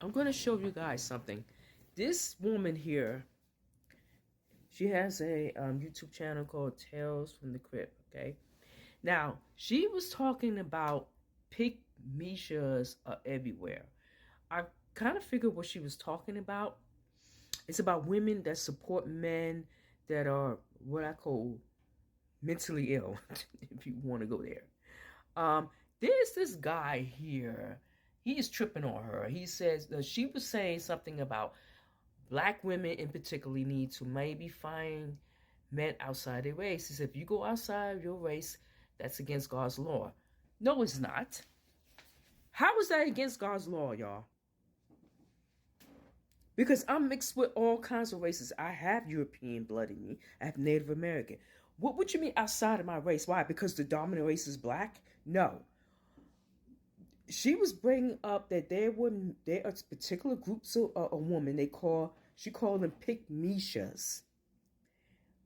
I'm going to show you guys something. This woman here, she has a YouTube channel called Tales from the Crypt, okay? Now, she was talking about pick Mishas are everywhere. I kind of figured what she was talking about. It's about women that support men that are what I call mentally ill, if you want to go there. Um, there's this guy here. He is tripping on her. He says she was saying something about black women in particular need to maybe find men outside their race. He said, if you go outside your race, that's against God's law. No, it's not. How is that against God's law, y'all? Because I'm mixed with all kinds of races. I have European blood in me. I have Native American. What you mean outside of my race? Why? Because the dominant race is black? No. She was bringing up that there are particular groups of a woman she called them pygmishas.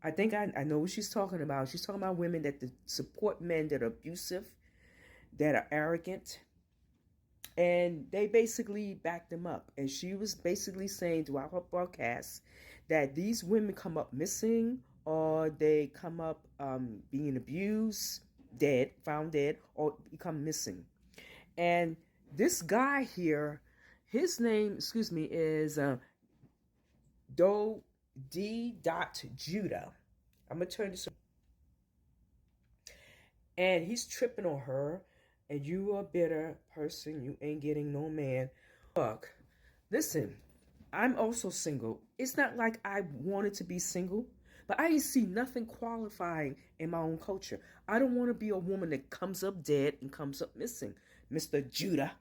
I think I know what she's talking about. She's talking about women that support men that are abusive, that are arrogant, and they basically back them up. And she was basically saying throughout her broadcast that these women come up missing, or they come up being abused, found dead, or become missing. And this guy here, his name, is D. Judah. I'm going to turn this. And he's tripping on her. And you are a bitter person. You ain't getting no man. Look, listen, I'm also single. It's not like I wanted to be single. But I didn't see nothing qualifying in my own culture. I don't want to be a woman that comes up dead and comes up missing, Mr. Judah.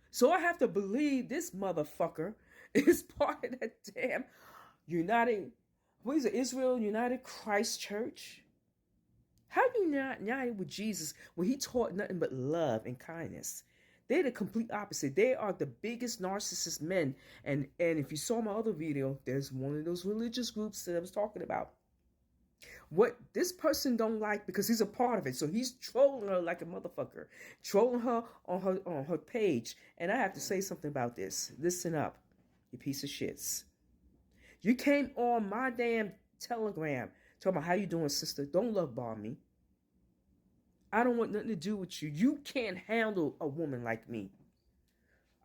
So I have to believe this motherfucker is part of that damn Israel United Christ Church. How you not united with Jesus when he taught nothing but love and kindness? They're the complete opposite. They are the biggest narcissist men. And if you saw my other video, there's one of those religious groups that I was talking about. What this person don't like, because he's a part of it, so he's trolling her like a motherfucker, trolling her on her page. And I have to say something about this. Listen up, you piece of shits. You came on my damn Telegram talking about how you doing, sister. Don't love bomb me. I don't want nothing to do with you. You can't handle a woman like me.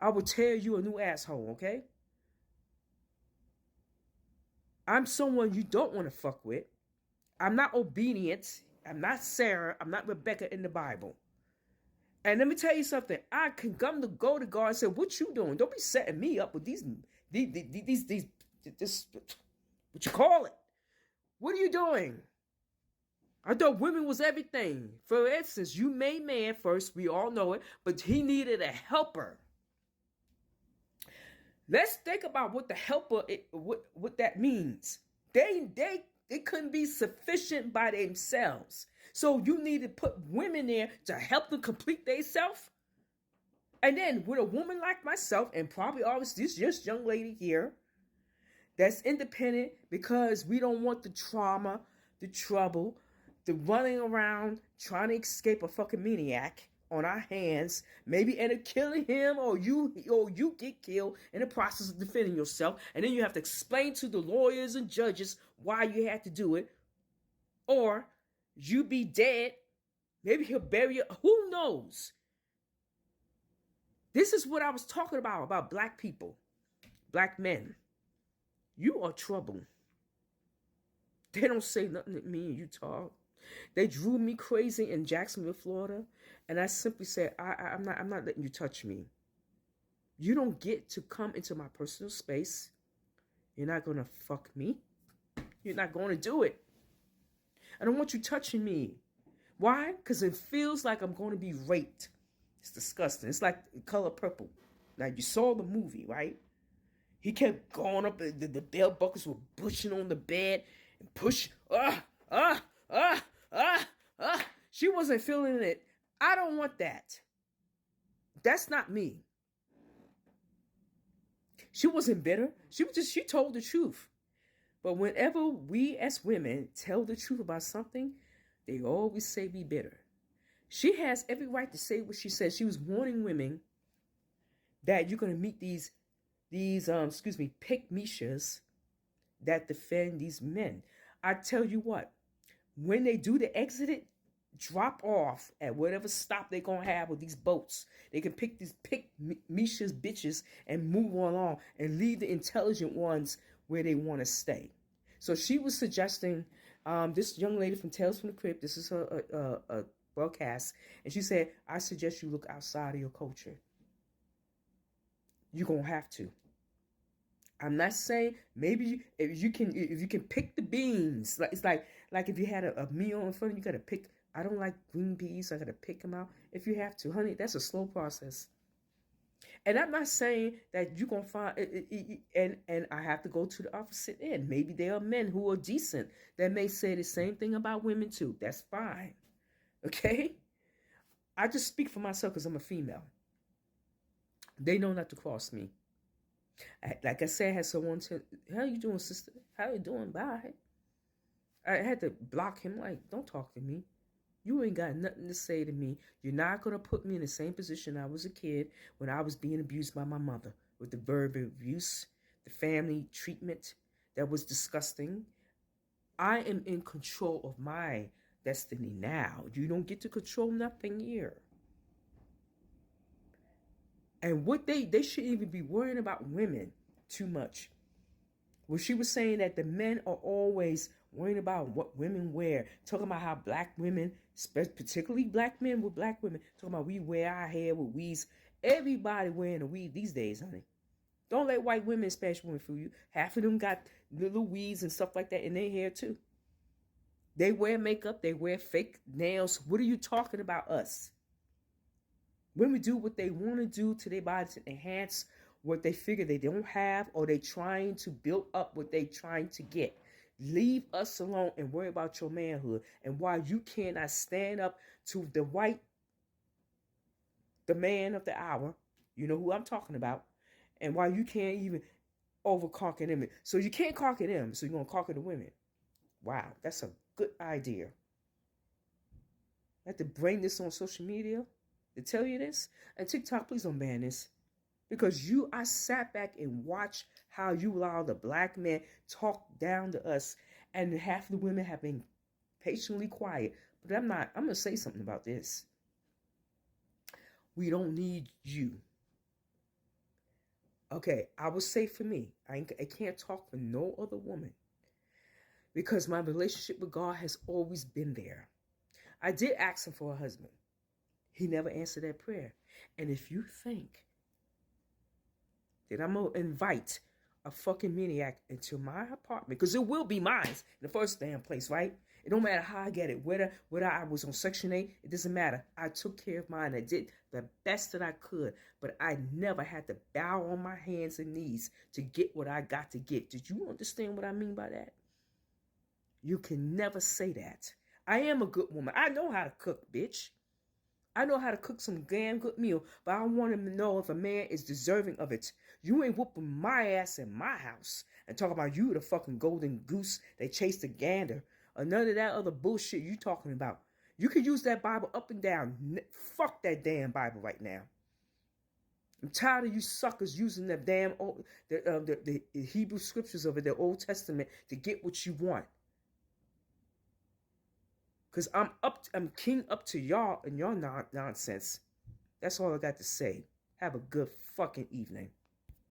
I will tear you a new asshole, okay? I'm someone you don't want to fuck with. I'm not obedient. I'm not Sarah. I'm not Rebecca in the Bible. And let me tell you something. I can come to go to God and say, what you doing? Don't be setting me up with these what you call it? What are you doing? I thought women was everything. For instance, you made man first. We all know it. But he needed a helper. Let's think about what the helper, what that means. They couldn't be sufficient by themselves. So you need to put women there to help them complete themselves. And then with a woman like myself, and probably obviously this young lady here, that's independent because we don't want the trauma, the trouble, the running around trying to escape a fucking maniac on our hands, maybe end up killing him, or you get killed in the process of defending yourself, and then you have to explain to the lawyers and judges why you had to do it, or you be dead, maybe he'll bury you, who knows? This is what I was talking about black people, black men. You are trouble. They don't say nothing to me in Utah. They drew me crazy in Jacksonville, Florida, and I simply said, I'm not letting you touch me. You don't get to come into my personal space. You're not gonna fuck me. You're not gonna do it. I don't want you touching me. Why? Because it feels like I'm gonna be raped. It's disgusting. It's like Color Purple. Now you saw the movie, right? He kept going up, the bell buckles were pushing on the bed and push. She wasn't feeling it. I don't want that. That's not me. She wasn't bitter. She told the truth. But whenever we as women tell the truth about something, they always say be bitter. She has every right to say what she says. She was warning women that you're going to meet these these pick Mishas that defend these men. I tell you what, when they do the exit, drop off at whatever stop they're gonna have with these boats. They can pick Misha's bitches and move along and leave the intelligent ones where they want to stay. So she was suggesting, this young lady from Tales from the Crypt, this is a broadcast, and she said, I suggest you look outside of your culture. You're gonna have to. I'm not saying maybe if you can pick the beans, like it's like if you had a meal in front of you, gotta pick. I don't like green peas, so I gotta pick them out. If you have to, honey, that's a slow process. And I'm not saying that you're gonna find and I have to go to the opposite end. Maybe there are men who are decent that may say the same thing about women too. That's fine. Okay? I just speak for myself because I'm a female. They know not to cross me. Like I said, I had someone tell, how you doing, sister? How you doing? Bye. I had to block him, like, don't talk to me. You ain't got nothing to say to me. You're not going to put me in the same position I was a kid when I was being abused by my mother with the verbal abuse, the family treatment that was disgusting. I am in control of my destiny now. You don't get to control nothing here. And what they shouldn't even be worrying about women too much. Well, she was saying that the men are always worrying about what women wear, talking about how black women, particularly black men with black women, talking about we wear our hair with weaves. Everybody wearing a weave these days, honey. Don't let white women, Spanish women, fool you. Half of them got little weaves and stuff like that in their hair too. They wear makeup. They wear fake nails. What are you talking about us? Women do what they want to do to their bodies to enhance what they figure they don't have, or they trying to build up what they trying to get. Leave us alone and worry about your manhood. And why you cannot stand up to the man of the hour, you know who I'm talking about, and why you can't even over-conquer them. So you can't conquer them, so you're going to conquer the women. Wow, that's a good idea. I have to bring this on social media to tell you this. And TikTok, please don't ban this. Because I sat back and watched how you allow the black man talk down to us, and half the women have been patiently quiet. But I'm going to say something about this. We don't need you. Okay, I will say for me, I can't talk for no other woman, because my relationship with God has always been there. I did ask him for a husband. He never answered that prayer. And if you think that I'm going to invite a fucking maniac into my apartment, because it will be mine in the first damn place, right? It don't matter how I get it. Whether I was on Section 8, it doesn't matter. I took care of mine. I did the best that I could. But I never had to bow on my hands and knees to get what I got to get. Did you understand what I mean by that? You can never say that. I am a good woman. I know how to cook, bitch. I know how to cook some damn good meal, but I want him to know if a man is deserving of it. You ain't whooping my ass in my house and talk about you the fucking golden goose that chased the gander, or none of that other bullshit you talking about. You can use that Bible up and down. Fuck that damn Bible right now. I'm tired of you suckers using the damn the Hebrew scriptures of it, the Old Testament, to get what you want. Because I'm king up to y'all and your nonsense. That's all I got to say. Have a good fucking evening.